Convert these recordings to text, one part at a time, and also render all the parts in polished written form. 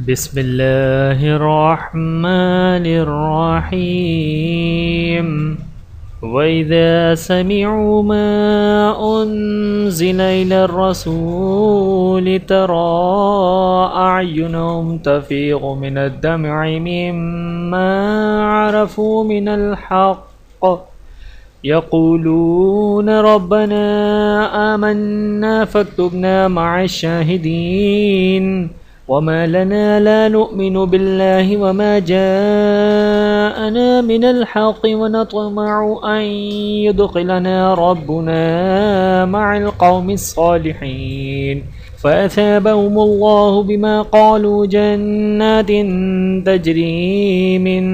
बिस्मिल्लाहिर्रहमानिर्रहीम वइज़ा समिअू मा उन्ज़िला इलर रसूल तरा अयुनहुम तफ़ीज़ु मिनद दम'i मिम्मा अरफ़ू मिनल हक़्क़ यक़ूलून रब्बना आमन्ना फक्तुबना मअश शाहिदीन वमा लना ला नुअमिनु बिल्लाहि वमा जाअना मिनल हक़्क़ि व नतमअु अन युदखिलना रब्बुना मअल क़ौमिस सालिहीन फ़असाबहुमुल्लाहु बिमा क़ालू जन्नातिन तजरी मिन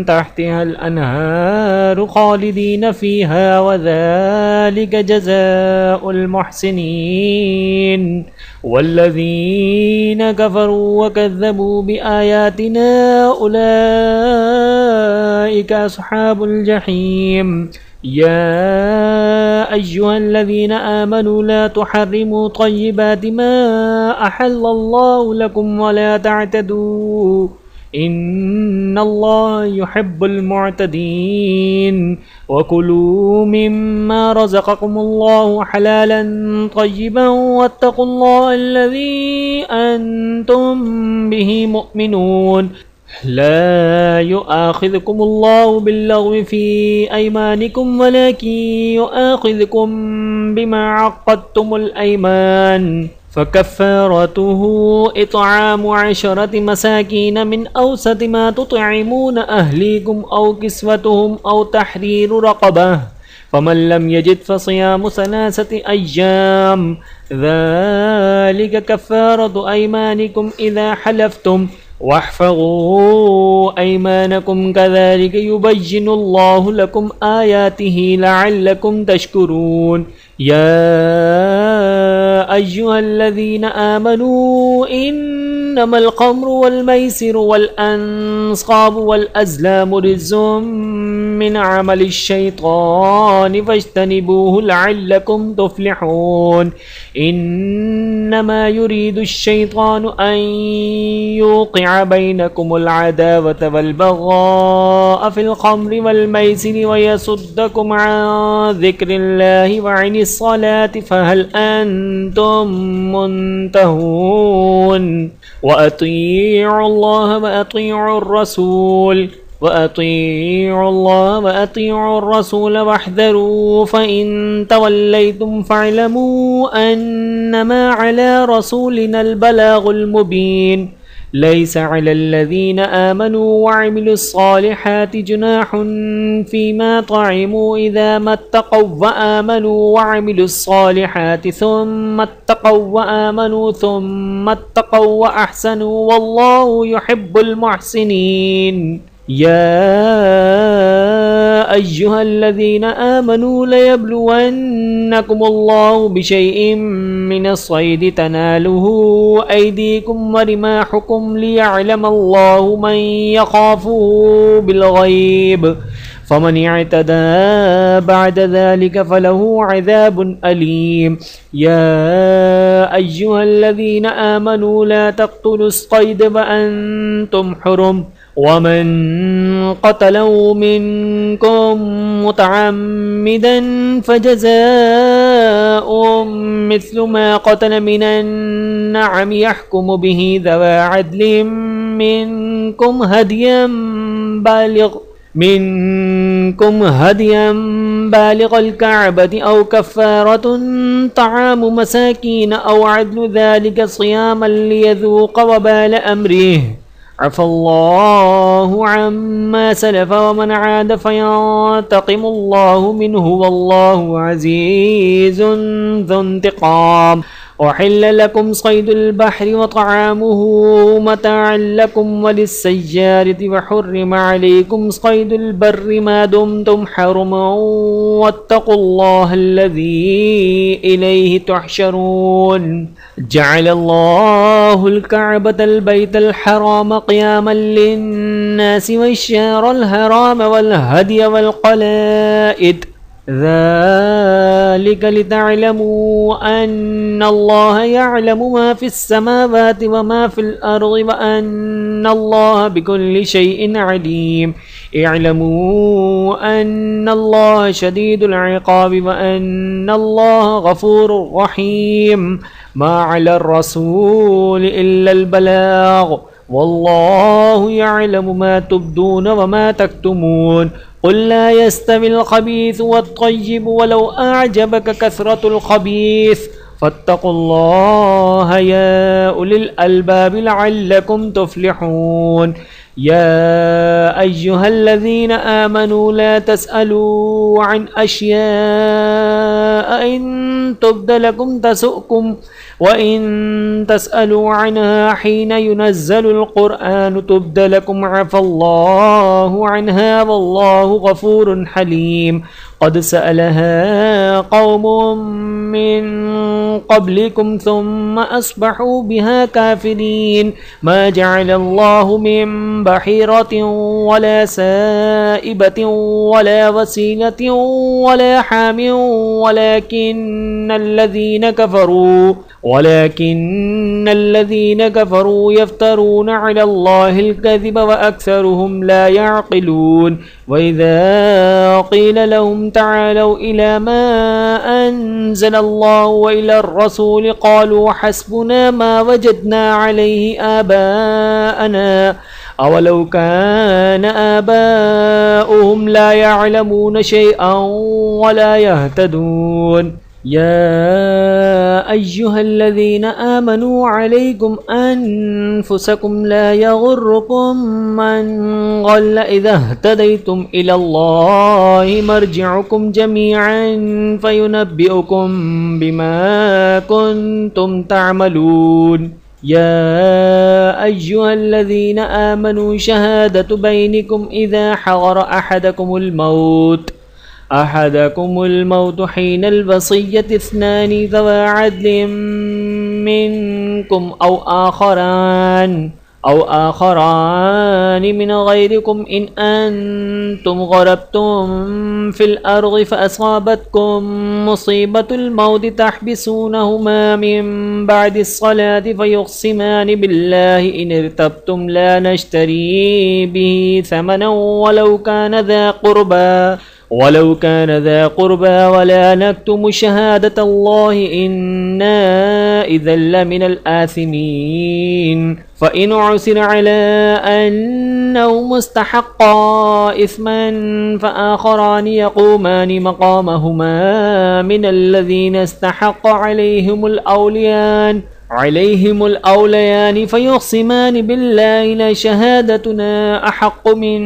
तहतिहल अनहारु ख़ालिदीन फ़ीहा व ज़ालिका जज़ाउल मुहसिनीन वल्लज़ीन कफ़रू व कज़्ज़बू बिआयातिना उलाइका अस्हाबुल जहीम या अय्युहल्लज़ीन आमनू ला तुहर्रिमू तय्यिबाति मा अहल्लल्लाहु लकुम व ला तअतदू इन्नल्लाह युहिब्बुल मुअतदीन वकुलू मिम्मा रज़क़कुमुल्लाहु हलालन तय्यिबन वत्तक़ुल्लाह अल्लज़ी अंतुम बिही मुअमिनून ला युआखिज़ुकुमुल्लाहु बिल्लग़्वि फ़ी अयमानिकुम वलाकिन युआखिज़ुकुम बिमा अक़्क़दतुमुल अयमान फ़कफ़ारतुहु इत्आमु 10 मसाकीन मिन औसत मा तुत्इमून अहलीकुम औ किस्वतुहुम औ तहरीरु रक़बह फ़मन लम यजिद फ़सियामु 3 अय्याम ज़ालिका कफ़्फ़ारतु अयमानिकुम इज़ा हलफ़्तुम वहफ़ज़ू अयमानकुम कज़ालिका युबय्यिनुल्लाहु लकुम आयातिही लअल्लकुम तशकुरून या अय्युहल्लज़ीना आमनू इन्नमल ख़म्रु वल मैसिरु वल अंसाबु वल अज़लामु रिज्ज़ुम मिन अमलिश शैतानि फ़ज्तनिबूहु लअल्लकुम तुफ़्लिहून इन्नमा युरीदुश शैतानु अन युक़िअ बैनकुमुल अदावत वल बग़ाअ फ़िल ख़म्रि वल मैसिरि व यसुद्दकुम अन ज़िक्रिल्लाहि व अनिस सलाति फ़हल अंतुम मुंतहून व अतीउल्लाह व अतीउर रसूल वहज़रू फ़इन तवल्लैतुम फ़अलमू अन्नमा अला रसूलिनल बलागुल मुबीन लैसा अलल्लज़ीन आमनू व अमिलुस्सालिहाति जुनाहुन फ़ीमा तअमू इज़ा मत्तक़ौ व आमनू व अमिलुस्सालिहाति सुम्मत्तक़ौ व आमनू सुम्मत्तक़ौ व अहसनू वल्लाहु युहिब्बुल मुहसिनीन या अय्युहल्लज़ीना आमनू लयब्लुवन्नकुमुल्लाहु बिशैइन मिनस्सैदि तनालुहु ऐदीकुम व रिमाहुकुम लियअलमल्लाहु मन यख़ाफुहु बिलग़ैब फ़मन इअतदा बअद ज़ालिका फ़लहु अज़ाबुन अलीम या अय्युहल्लज़ीना आमनू ला तक़्तुलुस क़ैद व अंतुम हुरुम वमन क़तलहु मिनकुम मुतअम्मिदन फ़जज़ाउन मिस्लु मा क़तल मिनन नअम यहकुमु बिही ज़वा अदलिन मिनकुम हदियन बालिग़ल कअबति औ कफ़्फ़ारतुन तआमु मसाकीन औ अदलु ज़ालिका सियामन लियज़ूक़ वबाल अम्रिहि अफ़ल्लाहु अम्मा सलफ़ व मन आद फ़यंतक़िमुल्लाहु मिन्हु वल्लाहु अज़ीज़ुन ज़ुन्तिक़ाम उहिल्ल लकुम सैदुल बहरि व तआमुहु मताअन लकुम व लिस्सय्यारति व हुर्रिम अलैकुम सैदुल बर्रि मा दुमतुम हुरुमन वत्तक़ुल्लाहल्लज़ी इलैहि तुहशरून जअलल्लाहुल कअबतल बैतल हराम क़ियामन लिन्नासि वश्शहरल हराम वल हदिय वल क़लाइद ذلك لتعلموا أن الله يعلم ما في السماوات وما في الأرض وأن الله بكل شيء عليم. اعلموا أن الله شديد العقاب وأن الله غفور رحيم. ما على الرسول إلا البلاغ والله يعلم ما تبدون وما تكتمون. قل لا يستوي الخبيث والطيب ولو أعجبك كثرة الخبيث فاتقوا الله يا أولي الألباب لعلكم تفلحون. يا أيها الذين آمنوا لا تسألوا عن أشياء إن تبد لكم تسؤكم وإن تسألوا عنها حين ينزل القرآن تبد لكم عفى الله عنها والله غفور حليم. قد سألها قوم من قبلكم ثم أصبحوا بها كافرين. ما جعل الله من بحيرة ولا سائبة ولا وسيلة ولا حام ولكن الذين كفروا يفترون على الله الكذب وأكثرهم لا يعقلون. وإذا قيل لهم تعالوا إلى ما أنزل الله وإلى الرسول قالوا حسبنا ما وجدنا عليه آباءنا أولو كان آباؤهم لا يعلمون شيئا ولا يهتدون. يا أيها الذين آمنوا عليكم أنفسكم لا يغركم من ضل إذا اهتديتم إلى الله مرجعكم جميعا فينبئكم بما كنتم تعملون. يا أيها الذين آمنوا شهادة بينكم إذا حضر أحدكم الموت حين الوصية اثنان ذوى عدل منكم أو آخران من غيركم إن أنتم ضربتم في الأرض فأصابتكم مصيبة الموت تحبسونهما من بعد الصلاة فيقسمان بالله إن ارتبتم لا نشتري به ثمنا ولو كان ذا قربى ولا نكتم شهادة الله إنا إذا لمن الآثمين. فإن عثر على أنه مستحقا إثما فآخران يقومان مقامهما من الذين استحق عليهم الأوليان فيقسمان بالله لشهادتنا أحق من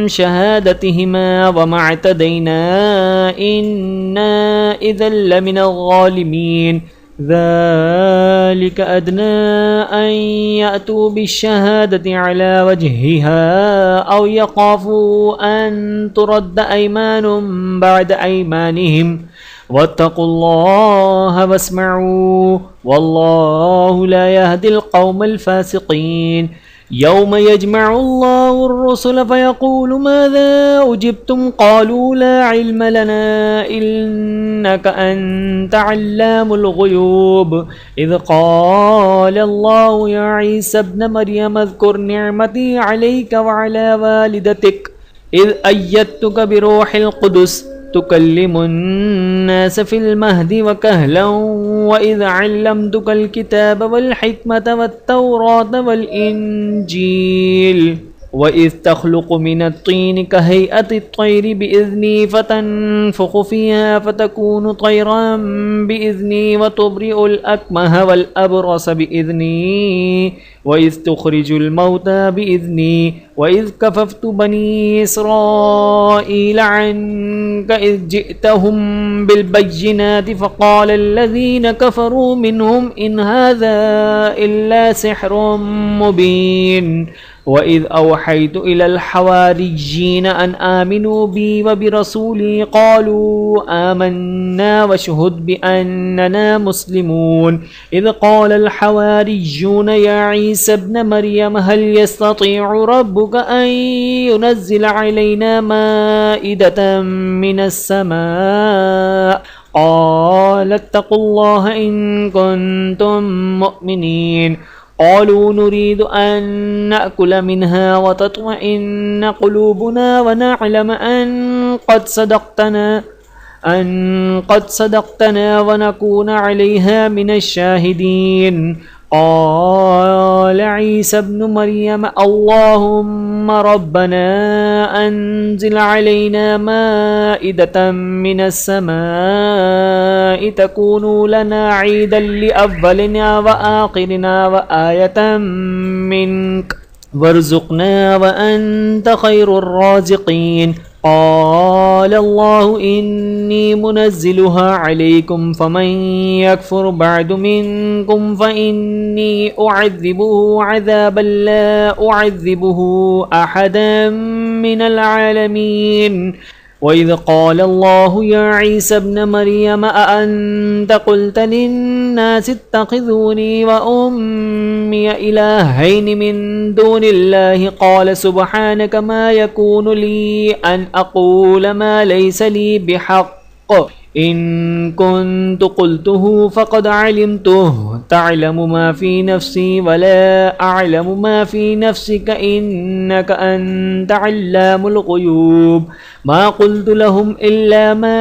شهادتهما وما اعتدينا إنا إذا لمن الظالمين. ذلك أدنى أن يأتوا بالشهادة على وجهها أو يخافوا أن ترد أيمان بعد أيمانهم واتقوا الله واسمعوا والله لا يهدي القوم الفاسقين. يوم يجمع الله الرسل فيقول ماذا أجبتم قالوا لا علم لنا إنك أنت علام الغيوب. إذ قال الله يا عيسى ابن مريم اذكر نعمتي عليك وعلى والدتك إذ أيدتك بروح القدس تكلم الناس في المهد وكهلا وإذ علمتك الكتاب والحكمة والتوراة والإنجيل وإذ تخلق من الطين كهيئة الطير بإذني فتنفخ فيها فتكون طيرا بإذني وتبرئ الأكمه والأبرص بإذني وإذ تخرج الموتى بإذني وإذ كففت بني إسرائيل عنك إذ جئتهم بالبينات فقال الذين كفروا منهم إن هذا إلا سحر مبين. وإذ أوحى औहयतु इलल हवारिय्यीन अन आमिनू बी व बिरसूली क़ालू आमन्ना वशहुद बिअन्नना मुस्लिमून इज़ क़ालल हवारिय्यून या ईसा इब्न मरियम हल यस्ततीअु रब्बुका अन युनज़्ज़िल अलैना माइदतम मिनस समा क़ाल इत्तक़ुल्लाह इन कुन्तुम मुअ्मिनीन क़ालू नुरीदु अन नअकुल मिन्हा व तत्मइन्न क़ुलूबुना व नअलम अन क़द सदक़तना व नकून अलैहा मिनश शाहिदीन क़ाल ईसा इब्नु मरियम अल्लाहुम्मा रब्बना अनज़िल अलैना माइदतम मिनस समाइ तकूनु लना ईदन लिअव्वलिना व आखिरिना व आयतम मिन्क वर्ज़ुक़ना व अंत खैरुर राज़िक़ीन क़ाल अल्लाहु इन्नी मुनज़्ज़िलुहा अलैकुम फमन यकफ़ुर बअदु मिनकुम फ़इन्नी उअज़्ज़िबुहु अज़ाबन ला उअज़्ज़िबुहु अहदन मिनल आलमीन वइज़ क़ाल अल्लाहु या ईसा इब्न मरियम अअन्त क़ुल्त लिन्नासि इत्तख़िज़ूनी व उम्मिय इलाहैनि मिन दूनिल्लाहि क़ाल सुब्हानक मा यकूनु ली अन अक़ूल मा लैस ली बिहक़्क़ इन कुन्तु क़ुल्तुहु फ़क़द अलिमतुहु तअलमु मा फ़ी नफ़्सी वला अअलमु मा फ़ी नफ़्सिक इन्नक अंत अल्लामुल ग़ुयूब मा क़ुल्तु लहुम इल्ला मा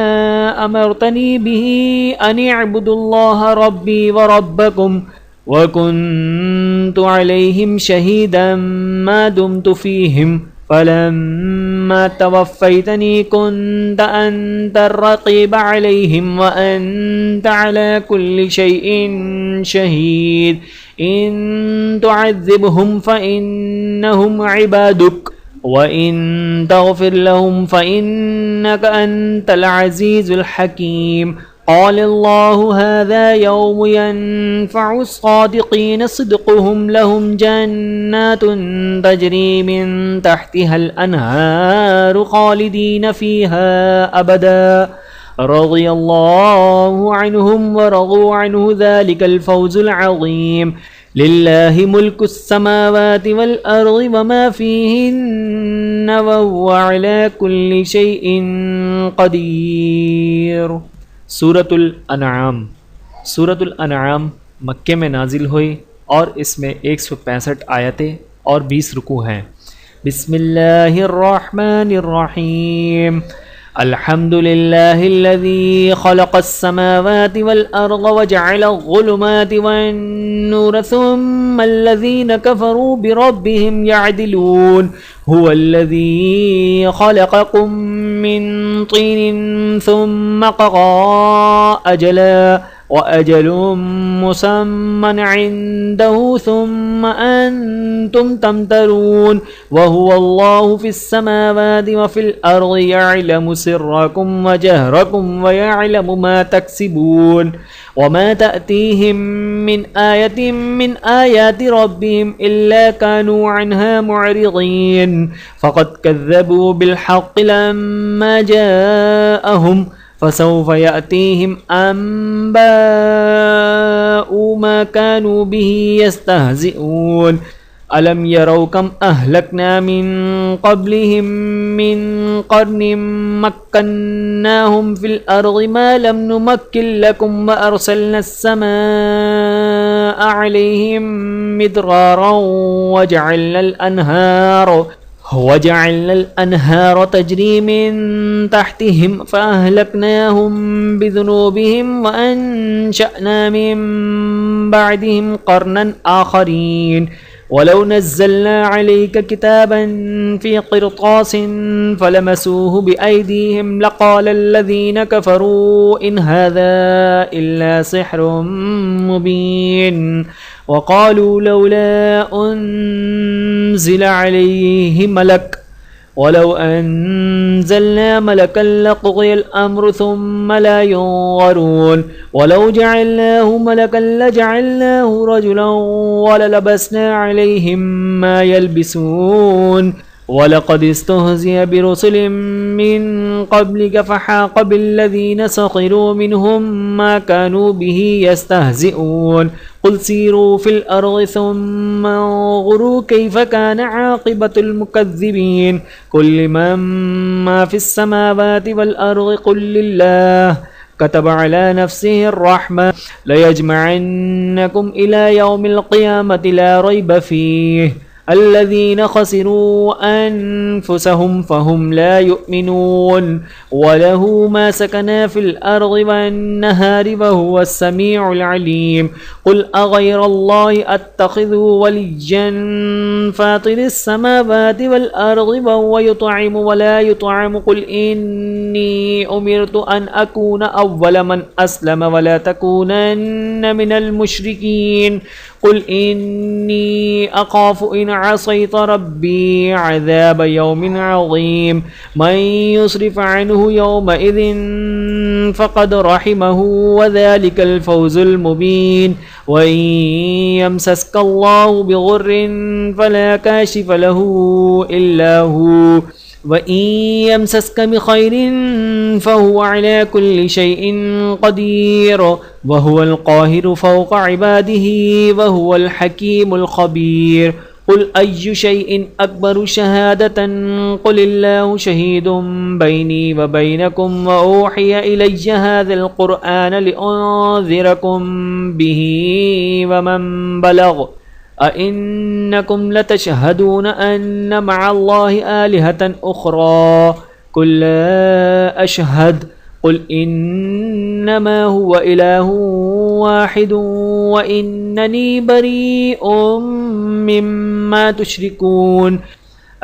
अमरतनी बिही अन इअ्बुदुल्लाह रब्बी व रब्बकुम व कुन्तु अलैहिम शहीदन मा दुमतु फ़ीहिम फलम्मा तवफ़्फ़यतनी कुन्त अंतर रक़ीब अलैहिम व अंत अला कुल्लि शैइन शहीद इन तुअज़्ज़िबहुम फ़इन्नहुम इबादुक व इन तग़फ़िर लहुम फ़इन्नक अंतल अज़ीज़ुल हकीम क़ाल अल्लाहु हाज़ा यौमु यनफ़अु अस्सादिक़ीन सिद्क़ुहुम लहुम जन्नातुन तजरी मिन तहतिहल अन्हारु ख़ालिदीन फ़ीहा अबदा रज़ियल्लाहु अन्हुम व रज़ू अन्हु ज़ालिकल फ़ौज़ुल अज़ीम लिल्लाहि मुल्कुस समावाति वल अर्ज़ि व मा फ़ीहिन्न व हुवा अला कुल्लि शैइन क़दीर। सूरतुल अनआम। सूरतुल अनआम मक्के में नाजिल हुई और इसमें 165 आयतें और 20 रुकू हैं। बिस्मिल्लाहिर रहमानिर रहीम अल्हम्दुलिल्लाहिल्लज़ी ख़लक़स समावाति वल अर्ज़ व जअलल ज़ुलुमाति वन नूर सुम्मल्लज़ीना कफ़रू बिरब्बिहिम यअदिलून हुवल्लज़ी ख़लक़कुम मिन तीनिन सुम्मा क़ज़ा अजला व अजलुम मुसम्मन इन्दहु सुम्मा अंतुम तमतरून व हुवल्लाहु फ़िस समावाति व फ़िल अर्ज़ि यअलमु सिर्रकुम व जहरकुम व यअलमु मा तक्सिबून व मा तअतीहिम मिन आयतिन मिन आयाति रब्बिहिम इल्ला कानू अन्हा मुअरिज़ीन फ़क़द कज़्ज़बू बिल हक़्क़ि लम्मा जाअहुम फसौफ यातीहिम अंबाउ मा कानू बिही यस्तहज़िऊन अलम यरौ कम अहलकना मिन क़ब्लिहिम मिन क़र्निम मक्कन्नाहुम फ़िल अर्ज़ि मा लम नुमक्किन लकुम व अरसलना अस्समाअ अलैहिम मिदरारन वजअलना अल-अनहार तजरी मिन तहतिहिम फ़अहलकनाहुम बिज़ुनूबिहिम व अंशअना मिन बअदिहिम क़र्नन आख़रीन वलौ नज़्ज़लना अलैका किताबन फ़ी क़िरतासिन फ़लमसूहु बिअयदीहिम लक़ालल्लज़ीना कफ़रू इन हाज़ा इल्ला सिह्रुम मुबीन वक़ालू लौला उन्ज़िला अलैहि मलक ولو أنزلنا ملكا لقضي الأمر ثم لا ينظرون ولو جعلناه ملكا لجعلناه رجلا وللبسنا عليهم ما يلبسون ولقد استهزئ برسل من قبلك فحاق بالذين سخروا منهم ما كانوا به يستهزئون قل سيروا في الأرض ثم انظروا كيف كان عاقبة المكذبين قل لمن ما في السماوات والأرض قل لله كتب على نفسه الرحمة ليجمعنكم إلى يوم القيامة لا ريب فيه الذين خسروا أنفسهم فهم لا يؤمنون وله ما سكن في الأرض والنهار وهو السميع العليم قل أغير الله أتخذ وليا فاطر السماوات والأرض وهو يطعم ولا يطعم قل إني أمرت أن أكون أول من أسلم ولا تكونن من المشركين قل إني أخاف إن عصيت ربي عذاب يوم عظيم من يصرف عنه يومئذ فقد رحمه وذلك الفوز المبين وإن يمسسك الله بضر فلا كاشف له إلا هو وإن يمسسك بخير فهو على كل شيء قدير وهو القاهر فوق عباده وهو الحكيم الخبير قل أي شيء أكبر شهادة قل الله شهيد بيني وبينكم وأوحي إلي هذا القرآن لأنذركم به ومن بلغ أئنكم لتشهدون أن مع الله آلهة أخرى قل لا أشهد قل إنما هو إله واحد وإنني بريء مما تشركون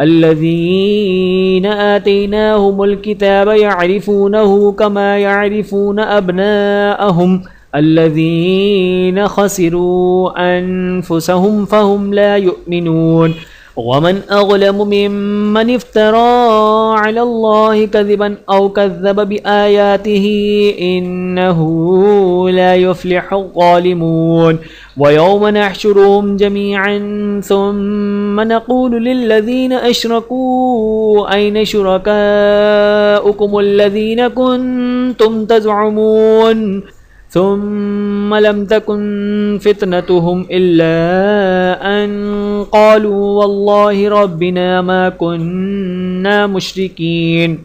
الذين آتيناهم الكتاب يعرفونه كما يعرفون أبناءهم الذين خسروا أنفسهم فهم لا يؤمنون ومن أظلم ممن افترى على الله كذبا أو كذب بآياته إنه لا يفلح الظالمون ويوم نحشرهم جميعا ثم نقول للذين أشركوا أين شركاؤكم الذين كنتم تزعمون ثم لم تكن فتنتهم إلا أن قالوا والله ربنا ما كنا مشركين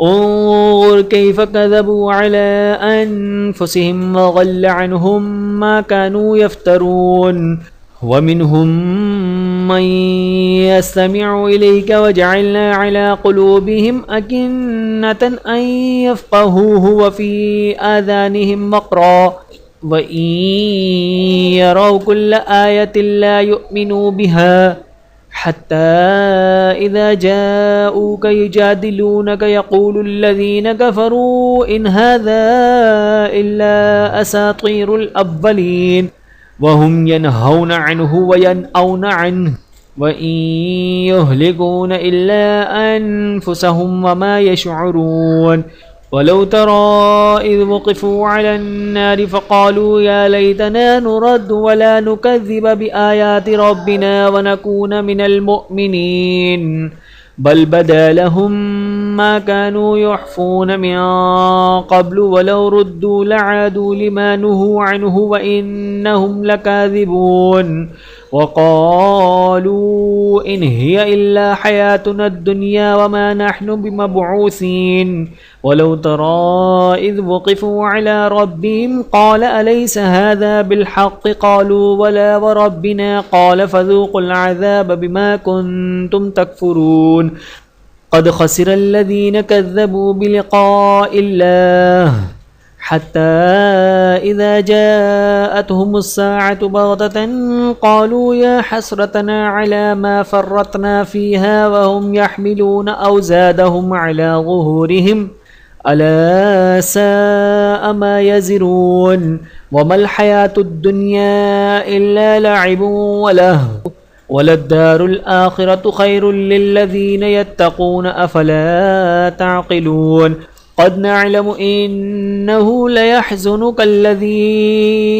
انظر كيف كذبوا على أنفسهم وضل عنهم ما كانوا يفترون ومنهم من يستمع إليك وجعلنا على قلوبهم أكنة أن يفقهوه وفي آذانهم وقرا وإن يروا كل آية لا يؤمنوا بها حتى إذا جاءوك يجادلونك يقول الذين كفروا إن هذا إلا أساطير الأولين وهم ينهون عنه وينأون عنه وإن يهلكون إلا أنفسهم وما يشعرون ولو ترى إذ وقفوا على النار فقالوا يا ليتنا نرد ولا نكذب بآيات ربنا ونكون من المؤمنين بل بدا لهم ما كانوا يحفون من قبل ولو ردوا لعادوا لما نهوا عنه وإنهم لكاذبون وقالوا إن هي إلا حياتنا الدنيا وما نحن بمبعوثين ولو ترى إذ وقفوا على ربهم قال أليس هذا بالحق قالوا ولا وربنا قال فذوقوا العذاب بما كنتم تكفرون قد خسر الذين كذبوا بلقاء الله حتى إذا جاءتهم الساعة بغتة قالوا يا حسرتنا على ما فرطنا فيها وهم يحملون أوزادهم على ظهورهم ألا ساء ما يزرون وما الحياة الدنيا إلا لعب ولهو वलद्दारुल आखिरतु खैरुल लिल्लज़ीन यत्तक़ून अफ़ला ताक़िलून क़द नअलमु इन्नहु लयहज़ुनुकल्लज़ी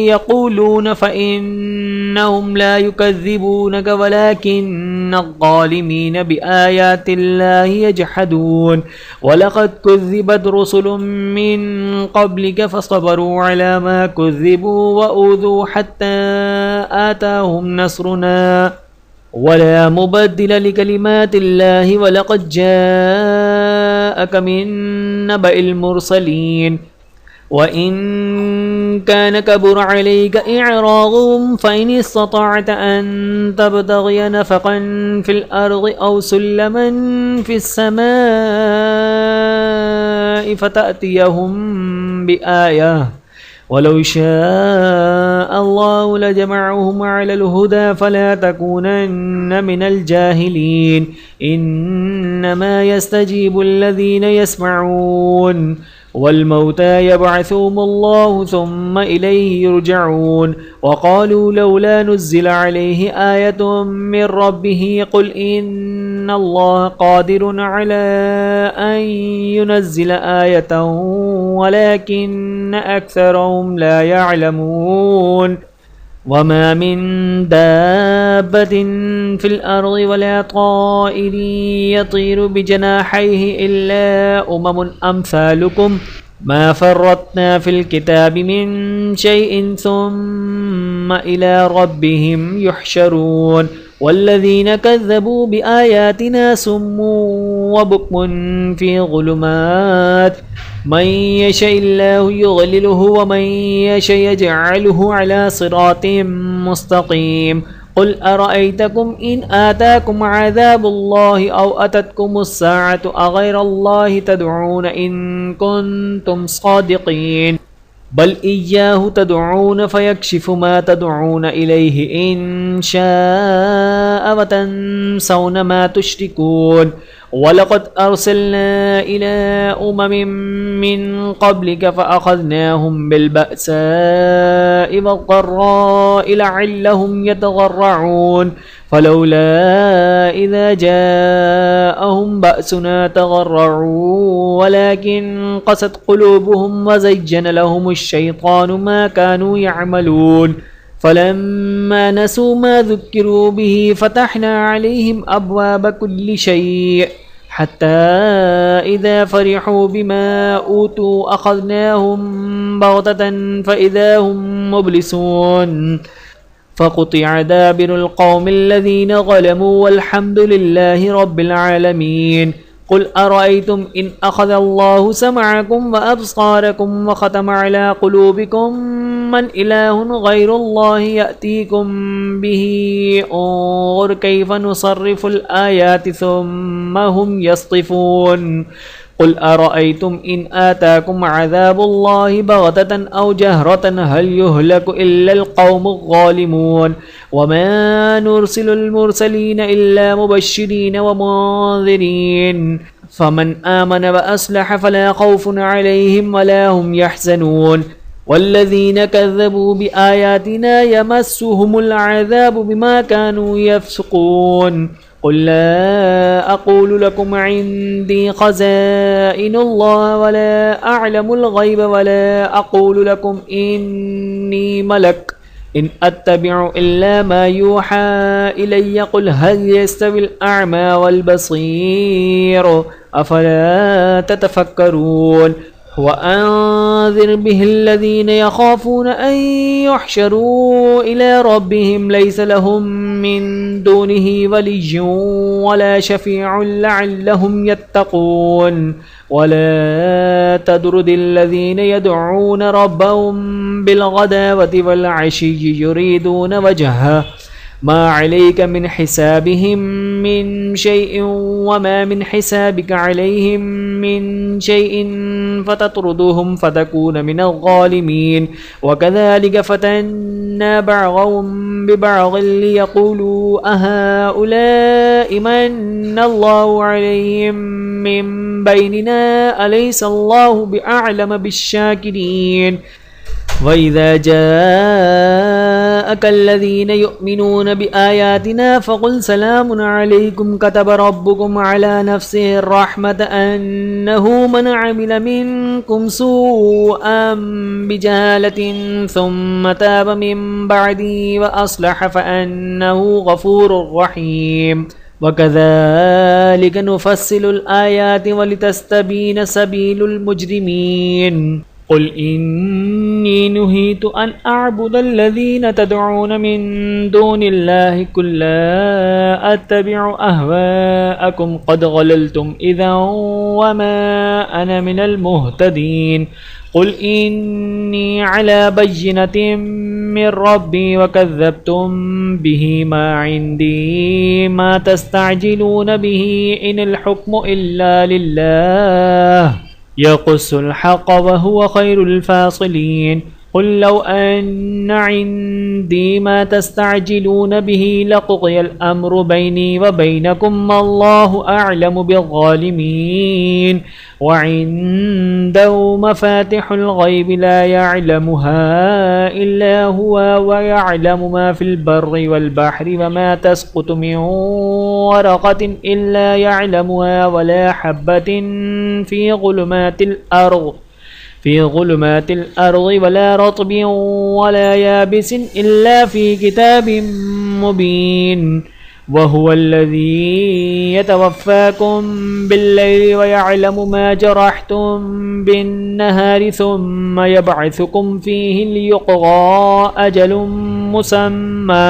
यक़ूलून फ़इन्नहुम ला युकज़्ज़िबूनक वलाकिन्नज़्ज़ालिमीन बिआयातिल्लाहि यजहदून वलक़द कुज़्ज़िबत रुसुलुम मिन क़ब्लिक फ़सबरू अला मा कुज़्ज़िबू वऊज़ू हत्ता आताहुम नस्रुना वला मुबद्दिल लिकलिमातिल्लाहि वलक़द जाअक मिन नबइल मुरसलीन वइन कान कबुर अलैक इअराज़ुहुम फ़इन इस्ततअत अन तबतग़िय नफ़क़न फ़िल अर्ज़ि औ सुल्लमन फ़िस समाइ फ़तअतियहुम बिआयह वलौ शाअ अल्लाहु लजमअहुम अलल हुदा फला तकूनन्न मिनल जाहिलीन इन्नमा यस्तजीबुल्लज़ीन यस्मऊन वल्मौता यबअथुहुमुल्लाहु सुम्मा इलैहि युरजऊन वक़ालू लौला नुज़्ज़िल अलैहि आयतुम मिर रब्बिहि क़ुल इन्नल्लाह क़ादिरुन अला अन युनज़्ज़िल आयतन वलाकिन्न अक्सरहुम ला यअलमून वमा मिन दाब्बतिन फिल अर्ज़ि वला ताइरिन यतीरु बिजनाहिहि इल्ला उममुन अम्सालुकुम मा फ़र्रत्ना फ़िल किताबि मिन शैइन सुम्मा इला रब्बिहिम युहशरून वल्लज़ीन कज़्ज़बू बिआयातिना सुम्मुन वबुक्मुन फ़ी ज़ुलुमात मन यशइल्लाहु युज़लिलहु वमन यशअ यजअलहु अला सिरातिम मुस्तक़ीम क़ुल अरअयतकुम इन आताकुम अज़ाबुल्लाहि औ अततकुमुस्साअतु अग़ैरल्लाहि तदऊन इन कुन्तुम सादिक़ीन बल इय्याहु तदऊन फयक्शिफु मा तदऊन इलैहि इन शाअ व तंसौन मा तुश्रिकून वलक़द अर्सलना इला उममिन मिन क़ब्लिक फ़अख़ज़नाहुम बिलबअसाइ वद्दर्राइ लअल्लहुम यतज़र्रऊन फलौला इज़ा जाअहुम बअसुना तज़र्रऊ वलाकिन क़सत क़ुलूबुहुम वज़य्यन लहुमुश्शैतानु मा कानू यअमलून फलम्मा नसू मा ज़ुक्किरू बिही फ़तहना अलैहिम अब्वाब कुल्लि शैء हत्ता इज़ा फ़रिहू बिमा ऊतू अख़ज़नाहुम बग़ततन फ़इज़ा हुम मुब्लिसून फ़क़ुतिअ दाबिरुल क़ौमिल्लज़ीन ज़लमू वल्हम्दुलिल्लाहि रब्बिल आलमीन क़ुल अरअयतुम इन अख़ज़ल्लाहु समअकुम व अब्सारकुम व ख़तम अला क़ुलूबिकुम मन इलाहुन ग़ैरुल्लाहि यअतीकुम बिही उन्ज़ुर कैफ़ नुसर्रिफ़ुल आयाति सुम्मा हुम यस्तिफ़ून क़ुल अरअयतुम इन आताकुम अज़ाबुल्लाहि बग़ततन औ जहरतन हल युहलकु इल्लल क़ौमुज़ ज़ालिमून वमा नुरसिलुल मुरसलीन इल्ला मुबश्शिरीन व मुन्ज़िरीन फमन आमन व अस्लह फला ख़ौफ़ुन अलैहिम वला हुम यहज़नून वल्लज़ीन कज़्ज़बू बिआयातिना यमस्सुहुमुल अज़ाबु बिमा कानू यफ़्सुक़ून क़ुल ला अक़ूलु लकुम इन्दी ख़ज़ाइनुल्लाह वला अअलमुल ग़ैब वला अक़ूलु लकुम इन्नी मलक इन अत्तबिउ इल्ला मा यूहा इलय्य क़ुल हल यस्तविल अअमा वल बसीर अफ़ला ततफ़क्करून वअन्ज़िर बिहिल्लज़ीन यख़ाफ़ून अन युहशरू इला रब्बिहिम लैस लहुम मिन दूनिहि वलिय्युन वला शफ़ीउन लअल्लहुम यत्तक़ून वला तदरुदिल्लज़ीन यदऊन रब्बहुम बिलग़दावति वल्अशिय्यि युरीदून वजहह मा अलैक मिन हिसाबिहिम मिन शैइन वमा मिन हिसाबिक अलैहिम मिन शैइन फ़तत्रुदुहुम फ़तकून मिनल ज़ालिमीन वकज़ालिक फ़तन्ना बअज़हुम बिबअज़ लियक़ूलू अहाउलाइ मन्नल्लाहु अलैहिम मिन बैनिना अलैसल्लाहु बिअअलम बिश्शाकिरीन वइज़ा जाअक अल्लज़ीना युमिनून बिआयातिना फ़क़ुल सलामुन अलैकुम कतब रब्बुकुम अला नफ़्सिहि अर्रहमत अन्नहु मन अमिल मिनकुम सूअन बिजहालतिन सुम्मा ताब मिन बअदी व अस्लह फ़अन्नहु गफ़ूरुर रहीम वकज़ालिक नुफ़स्सिलुल आयाति वलितस्तबीन सबीलुल मुजरिमीन क़ुल इन्नी नुहीतु अन अअबुदल्लज़ीन तदऊन मिन दूनिल्लाहि क़ुल ला अत्तबिउ अहवाअकुम क़द ज़लल्तुम इज़न वमा अना मिनल मुहतदीन क़ुल इन्नी अला बय्यिनतिन मिन रब्बी वकज़्ज़बतुम बिही मा इंदी मा तस्तअजिलून बिही इनिल हुक्मु इल्ला लिल्लाह यक़ुस्सुल हक़्क़ व हुव खैरुल फ़ासिलीन क़ुल लौ अन्न इंदी मा तस्तअजिलून बिही लक़ुज़ियल अम्रु बैनी व बैनकुम वल्लाहु अअलमु बिज़्ज़ालिमीन व इंदहु मफ़ातिहुल ग़ैबि ला यअलमुहा इल्ला हुवा व यअलमु मा फ़िल बर्रि वल बहरि व मा तस्क़ुतु मिन वरक़तिन इल्ला यअलमुहा व ला हब्बतिन फ़ी ज़ुलुमातिल अर्ज़ि वला रत्बिन वला याबिसिन इल्ला फ़ी किताबिन मुबीन वहुवल्लज़ी यतवफ़्फ़ाकुम बिल्लैलि वयअलमु मा जरहतुम बिन्नहारि सुम्मा यबअसुकुम फ़ीहि लियुक़ज़ा अजलुम मुसम्मा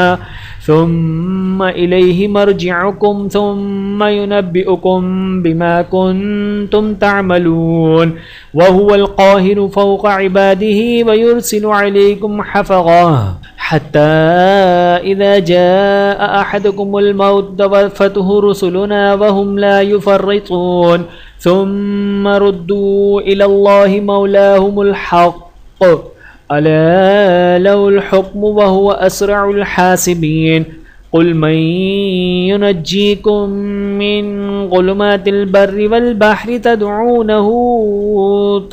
सुम्मा इलैहि मर्जिउकुम सुम्मा युनब्बिउकुम बिमा कुन्तुम तअमलून वहुवल क़ाहिरु फ़ौक़ इबादिही वयुरसिलु अलैकुम हफ़ज़ा हत्ता इज़ा जाअ अहदकुमुल मौत तवफ़्फ़तहु रुसुलुना वहुम ला युफ़र्रितून सुम्मा रुद्दू इलल्लाहि मौलाहुमुल हक़्क़ अला लहुल हुक्मु व हुवा अस्रउल हासिबीन क़ुल मन युनज्जीकुम मिन ज़ुलुमातिल बर्रि वल बहरि तदऊनहु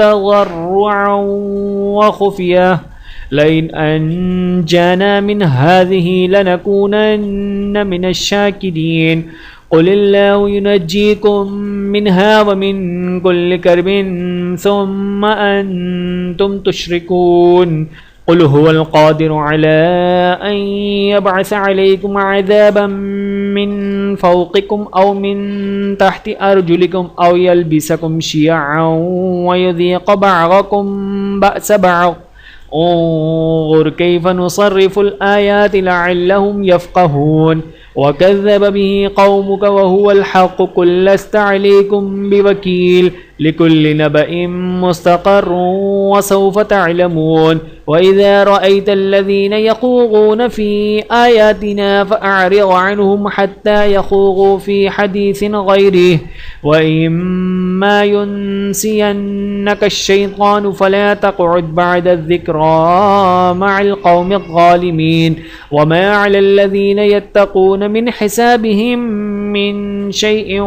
तज़र्रुअन व खुफ़िय्या लइन अंजाना मिन हाज़िही लनकूनन्न मिनश शाकिरीन क़ुलिल्लाहु युनज्जीकुम मिन्हा व मिन कुल्लि कर्बिन सुम्मा अंतुम तुश्रिकून क़ुल हुवल क़ादिरु अला अन यबअस अलैकुम अज़ाबन मिन फ़ौक़िकुम औ मिन तहति अर्जुलिकुम औ यल्बिसकुम शियअन व युज़ीक़ बअज़कुम बअस बअज़ उन्ज़ुर कैफ़ नुसर्रिफ़ुल आयाति लअल्लहुम यफ़क़हून वकज़्ज़ब बिही क़ौमुक वहुवल हक़्क़ु क़ुल लस्त अलैकुम बिवकील लिकुल्लि नबइम मुस्तक़र्रुन वसौफ़ तअलमून वइज़ा रअयतल्लज़ीन यख़ूज़ून फ़ी आयातिना फ़अअरिज़ अन्हुम हत्ता यख़ूज़ू फ़ी हदीसिन ग़ैरिहि वइम्मा युनसियन्नकश्शैतानु फ़ला तक़उद बअद अज़्ज़िक्रा मअल क़ौमिज़ ज़ालिमीन वमा अलल्लज़ीन यत्तक़ून मिन हिसाबिहिम मिन शैइन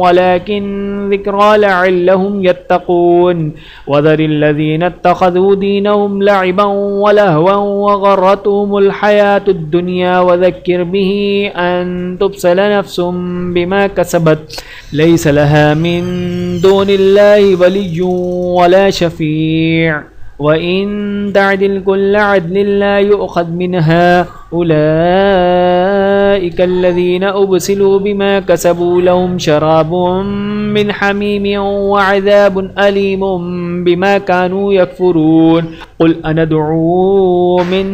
वलाकिन ज़िक्रा लअल्लहुम यत्तक़ून वज़रिल्लज़ीन इत्तख़ज़ू दीनहुम लअिबन वलहवन वग़र्रतहुमुल हयातुद दुनिया वज़क्किर बिही अन तुब्सल नफ़्सुम बिमा कसबत लैसा लहा मिन दूनिल्लाहि वलिय्युन वला शफ़ीअ वइन तअदिल कुल्ल अदलिन ला युअख़ज़ मिनहा उलाइका अल्लज़ीना उब्सिलू बिमा कसबू लहुम शराबुम मिन हमीमिन व अज़ाबुन अलीमुम बिमा कानू यकफ़ुरून क़ुल अनदअू मिन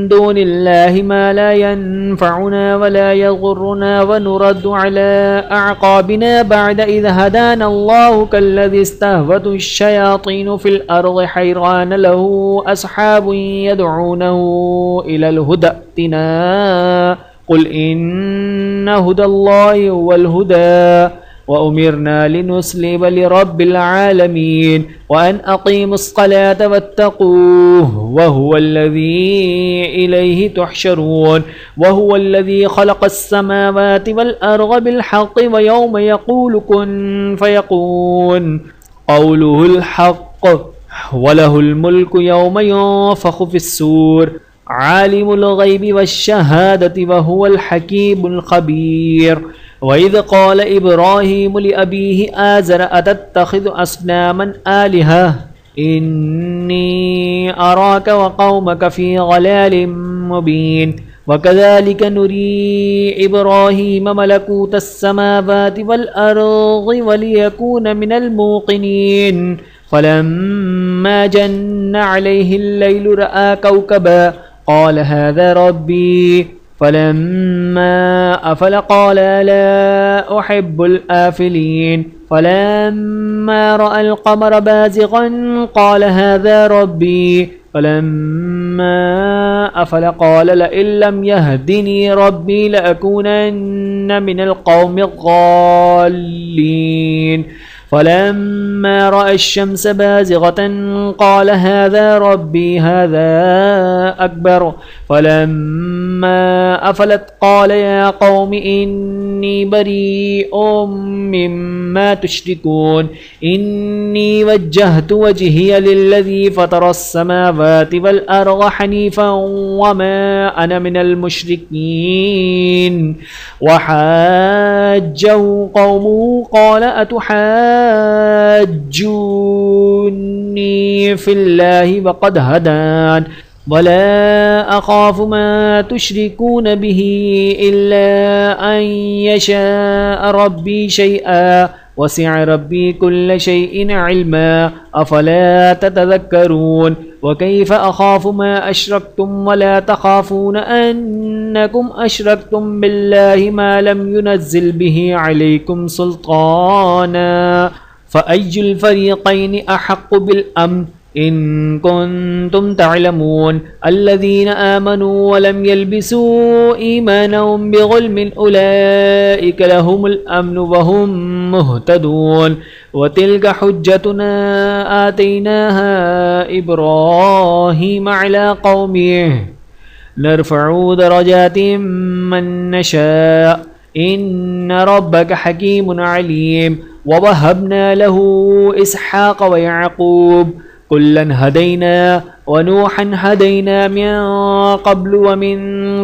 दूनिल्लाहि मा ला यनफ़अुना व ला यज़ुर्रुना व नुरद्दु अला अअक़ाबिना बअद इज़ हदाना अल्लाहु कल्लज़ी इस्तहवतुश शयातीनु फ़िल अर्ज़ि हैरान लहू अस्हाबुन यदऊनहु इलल हुदा इत्तिना क़ुल इन्न हुदल्लाहि हुवल हुदा व उमिरना लिनुस्लिम लिरब्बिल आलमीन व अन अक़ीमुस्सलाता वत्तक़ूह व हुवल्लज़ी इलैहि तुहशरून व हुवल्लज़ी ख़लक़स्समावाति वल अर्ज़ बिलहक़्क़ि व यौम यक़ूलु कुन फ़यकून क़ौलुहुल हक़्क़ वलहुल मुल्कु यौम युनफ़ख़ु फ़िस्सूर आलिमुल ग़ैबि वश्शहादति वहुवल हकीमुल ख़बीर। वइज़ क़ाल इब्राहीमु लिअबीहि आज़र अतत्तख़िज़ु अस्नामन आलिहा इन्नी अराक व क़ौमक फ़ी ज़लालिम मुबीन। वकज़ालिक नुरी इब्राहीम मलकूतस समावाति वल अर्ज़ि वलियकून मिनल मूक़िनीन। फ़लम्मा जन्न अलैहिल लैलु रअा कौकबा क़ाल हाज़ा रब्बी फ़लम्मा अफ़ल क़ाल ला उहिब्बुल आफ़िलीन। फ़लम्मा रअल क़मर बाज़िग़न क़ाल हाज़ा रब्बी फ़लम्मा अफ़ल क़ाल लइन लम यहदिनी रब्बी लअकूनन्न मिनल क़ौमिज़ ज़ालिमीन। फ़लम्मा रअा अश-शम्स बाज़िग़तन क़ाल हाज़ा रब्बी हाज़ा अकबर। फ़लम्मा अफ़लत क़ाल या क़ौमि इन्नी बरीअुम मिम्मा तुश्रिकून इन्नी वज्जहतु वज्हिय लिल्लज़ी फ़तरस समावाति वल अर्ज़ हनीफ़न वमा अना मिनल मुश्रिकीन। वहाज्जहु क़ौमुहु क़ाल अतुहाज्जूनी फ़िल्लाहि वक़द हदान वला अख़ाफ़ु मा तुश्रिकून बिही इल्ला अन यशाअ रब्बी शैअन वसिअ रब्बी कुल्ल शैइन इल्मा अफ़ला ततज़क्करून। वकैफ़ अख़ाफ़ु मा अशरक्तुम वला तख़ाफ़ून अन्नकुम अशरक्तुम बिल्लाहि मा लम युनज़्ज़िल बिही अलैकुम सुल्ताना फ़अय्युल फ़रीक़ैनि अहक़्क़ु बिल अम्न इन कुन्तुम तअलमून। अल्लज़ीना आमनू वलम यल्बिसू ईमानहुम बिग़ुल्मिन उलाइका लहुमुल अम्नु वहुम मुहतदून। वतिल्क हुज्जतुना आतैनाहा इब्राहीम अला क़ौमिहि नरफ़उ दरजातिम मन नशा इन्न रब्बक हकीमुन अलीम। ववहब्ना लहू इसहाक़ व याक़ूब कुल्लन हदैना व नूहन हदैना मिन क़ब्लु व मिन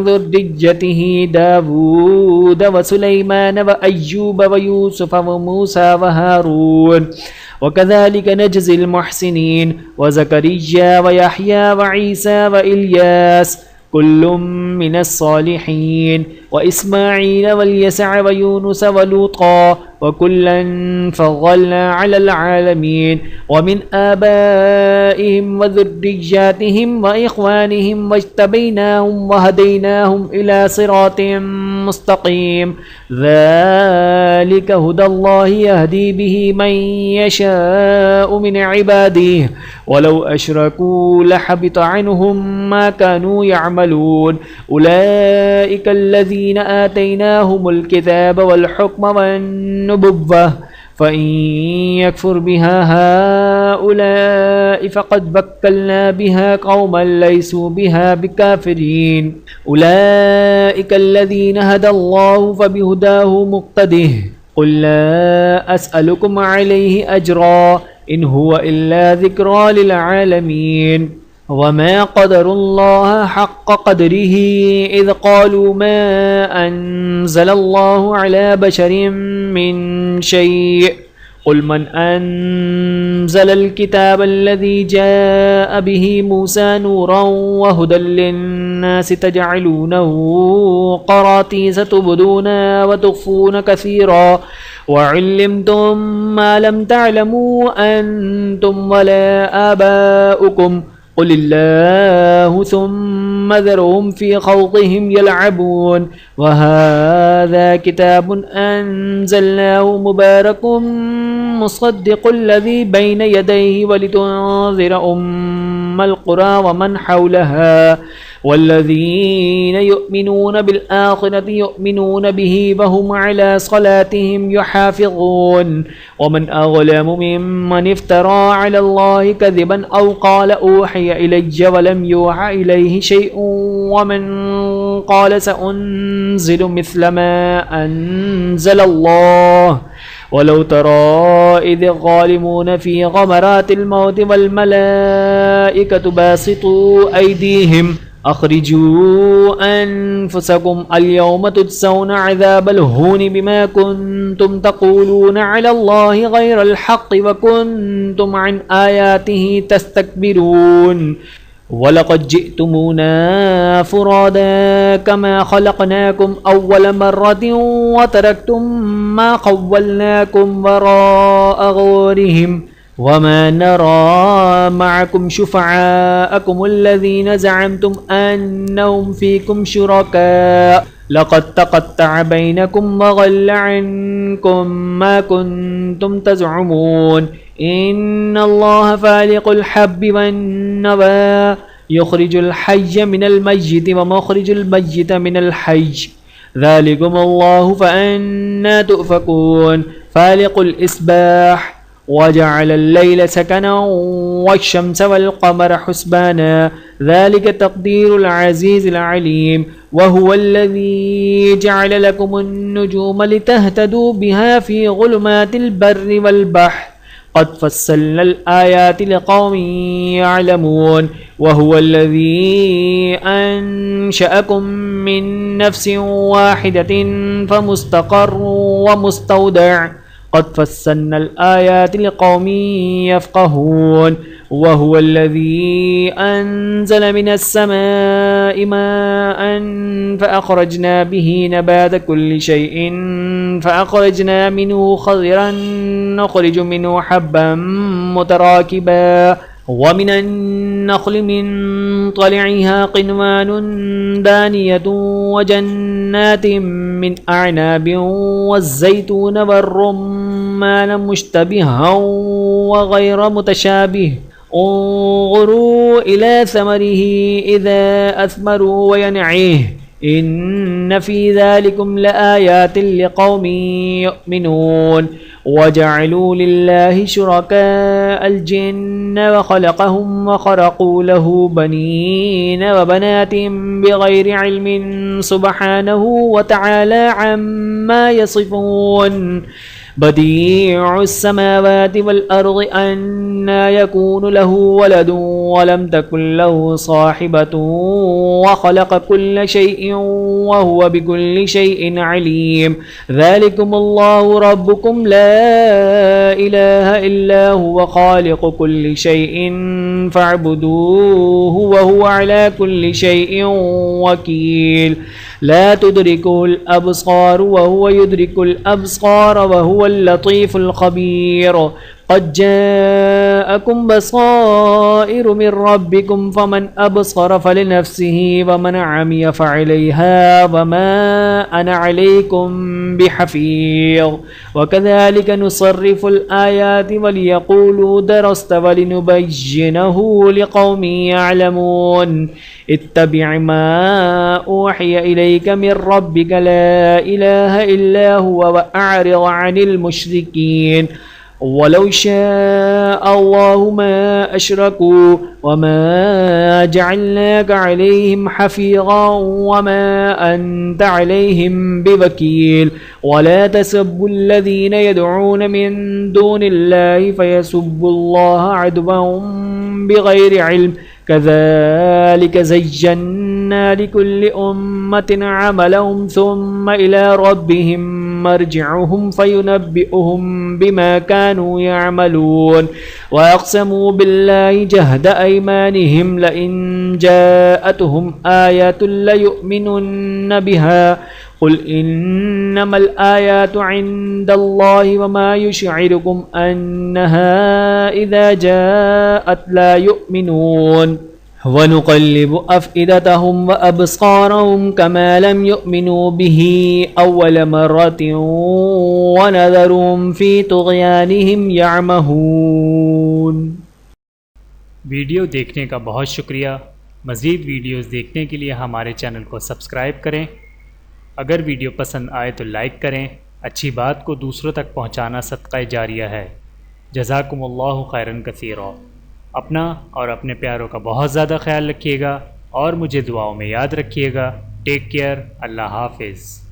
ज़ुर्रिय्यतिही दावूद व सुलैमान व अय्यूब व यूसुफ व मूसा व हारून। वकज़ालिक नजज़िल मुहसिनीन। व ज़करिया व यहया व ईसा व इल्यास कुल्लुम मिनस सालिहीन। व इस्माईल वल यसअ व यूनुस व लूता व कुल्लन फ़ज़्ज़लना अलल आलमीन। व मिन आबाइहिम व ज़ुर्रिय्यातिहिम व इख़्वानिहिम वज्तबैनाहुम व हदैनाहुम इला सिरातिम मुस्तक़ीम। ज़ालिक हुदल्लाहि यहदी बिही मन यशाअु मिन इबादिहि वलौ अशरकू लहबित अन्हुम मा कानू यअमलून। उलाइका अल्लज़ीना आतैनाहुमुल किताब वल हुक्म वन नुबुव्वह फ़इन यकफ़ुर बिहा हाउलाइ फ़क़द वक्कलना बिहा क़ौमन लैसू बिहा बिकाफ़िरीन। उलाइका अल्लज़ीना हदल्लाहु फ़बिहुदाहु मुक़्तदिह क़ुल ला अस्अलुकुम अलैहि अजरा इन हुवा इल्ला ज़िक्रा लिल आलमीन। वमा क़दरुल्लाह हक़्क़ क़द्रिही इज़ क़ालू मा अन्ज़लल्लाहु अला बशरिन मिन शै'इन क़ुल मन अन्ज़लल किताब अल्लज़ी जाअ बिही मूसा नूरन व हुदल लिन्नासि तजअलूनहु क़रातीस तुबदूना व तुख़्फ़ूना कसीरा वअल्लमतुम मा लम तअलमू अंतुम वला आबाउकुम क़ुलिल्लाहु सुम्मा ज़रहुम फ़ी ख़ौज़िहिम यलअबून। वहाज़ा किताबुन अंज़लनाहु मुबारकुम मुसद्दिक़ुल्लज़ी बैन यदैहि वलितुनज़िरा उम्मल क़ुरा वमन हौलहा वल्लज़ीना युमिनून बिल आख़िरति युमिनून बिही वहुम अला सलातिहिम युहाफ़िज़ून। वमन अज़लमु मिम्मन इफ़्तरा अलल्लाहि कज़िबन औ क़ाल ऊहिय इलय्य वलम यूहा इलैहि शै'उन वमन क़ाल सअुन्ज़िलु मिस्ल मा अन्ज़लल्लाह वलौ तरा इज़ ज़ालिमून फ़ी ग़मरातिल मौत वल मलाइकतु बासितू ऐदीहिम अख़रिजू अनफुसकुम अल-यौम तुजज़ौना अज़ाबल हून बिमा कुन्तुम तक़ूलून अलल्लाहि ग़ैरल हक़्क़ि व कुन्तुम अन आयातिही तस्तकबिरून वलक़द जिअ्तुमूना फ़ुरादा कमा ख़लक़नाकुम अव्वल मर्रतिन व तरक्तुम मा ख़व्वलनाकुम वराअ ज़ुहूरिहिम वमा नरा मअकुम शुफ़अाअकुम अल्लज़ीना ज़अमतुम अन्नहुम फ़ीकुम शुरका लक़द तक़त्तअ बैनकुम व ज़ल्ल अन्कुम मा कुन्तुम तज़अमून इन्नल्लाह फ़ालिक़ुल हब्बि वन्नवा युख़रिजुल हय्य मिनल मय्यिति व मुख़रिजुल मय्यिता मिनल हय्य ज़ालिकुमुल्लाहु फ़अन्ना तुफ़कून फ़ालिक़ुल इस्बाह वजअल अल-लैल सकना वश-शम्स वल-क़मर हुस्बाना ज़ालिका तक़दीरुल अज़ीज़िल अलीम वहुवल्लज़ी जअल लकुमुन-नुजूम लितहतदू बिहा फ़ी ज़ुलुमातिल बर्रि वल-बहर क़द फ़स्सलनल आयाति लिक़ौमिन यअलमून वहुवल्लज़ी अंशअकुम मिन नफ़्सिन वाहिदतिन फ़मुस्तक़र्रुन व मुस्तौदअ क़द फ़स्सलनल आयाति लिक़ौमिन यफ़क़हून वहुवल्लज़ी अंज़ल मिनस्समाइ माअन फ़अख़रजना बिही नबात कुल्लि शैइन फ़अख़रजना मिन्हु खज़िरन नुख़रिजु मिन्हु हब्बन मुतराकिबा वमिनन नख़्लि मिन तलइहा क़िनवानुन दानियतुन वजन्नातिन मिन अअनाबिन वज़्ज़ैतून वर्रुम्मान मुश्तबिहन वग़ैर मुतशाबिह उन्ज़ुरू इला समरिही इज़ा अस्मरू वयनइह इन्न फ़ी ज़ालिकुम लआयातिन लिक़ौमिन युमिनून वजअलू लिल्लाहि शुरकाअल जिन्न वख़लक़हुम वख़रक़ू लहू बनीन वबनातिन बिग़ैरि इल्मिन सुब्हानहु वतआला अम्मा यसिफ़ून बदीउस समावाति वल अर्ज़ि अन्ना यकूनु लहू वलदुन वलम तकुन लहू साहिबतुन व ख़लक़ कुल्ल शैइन व हुवा बिकुल्लि शैइन अलीम ज़ालिकुमुल्लाहु रब्बुकुम ला इलाहा इल्ला हुवा ख़ालिक़ु कुल्लि शैइन फ़अब्दूहु व हुवा अला कुल्लि शैइन वकील ला तुदरिकुहुल अब्सार व हुवा युदरिकुल अब्सार व हुवल लतीफ़ुल ख़बीर क़द जाअकुम बसाइरु मिन रब्बिकुम फ़मन अबसर फ़लिनफ़्सिही वमन अमिय फ़अलैहा वमा अना अलैकुम बिहफ़ीज़ वकज़ालिक नुसर्रिफ़ुल आयाति वलियक़ूलू दरस्त वलिनुबय्यिनहु लिक़ौमिन यअलमून इत्तबि' मा ऊहिय इलैक मिन रब्बिक ला इलाहा इल्ला हुवा वअ'रिज़ अनिल मुश्रिकीन वलौ शाअल्लाहु मा अशरकू वमा जअलनाक अलैहिम हफ़ीज़न वमा अंत अलैहिम बिवकील वला तसब्बुल्लज़ीन यदऊन मिन दूनिल्लाहि फ़यसुब्बुल्लाह अदवन बिग़ैरि इल्म कज़ालिक ज़य्यन्ना लिकुल्लि उम्मतिन अमलहुम सुम्मा इला रब्बिहिम मर्जिउहुम फ़युनब्बिउहुम बिमा कानू यअमलून व अक़समू बिल्लाहि जहद अयमानिहिम लइन जाअतहुम आयतुन लयुमिनुन्न बिहा क़ुल इन्नमल आयातु इन्दल्लाहि वमा युशइरुकुम अन्नहा इज़ा जाअत ला युमिनून वनुक़ल्लिबु अफ़इदतहुम व अब्सारहुम कमा लम युमिनू बिही अव्वल मर्रतिन व नज़रुहुम फ़ी तुग़यानिहिम यअमहून। वीडियो देखने का बहुत शुक्रिया। मज़ीद वीडियोज़ देखने के लिए हमारे चैनल को सब्सक्राइब करें। अगर वीडियो पसंद आए तो लाइक करें। अच्छी बात को दूसरों तक पहुंचाना सदक़ा जारिया है। जज़ाकुमुल्लाहु खैरन कसीरा। अपना और अपने प्यारों का बहुत ज़्यादा ख्याल रखिएगा और मुझे दुआओं में याद रखिएगा। Take care. अल्लाह हाफ़िज़।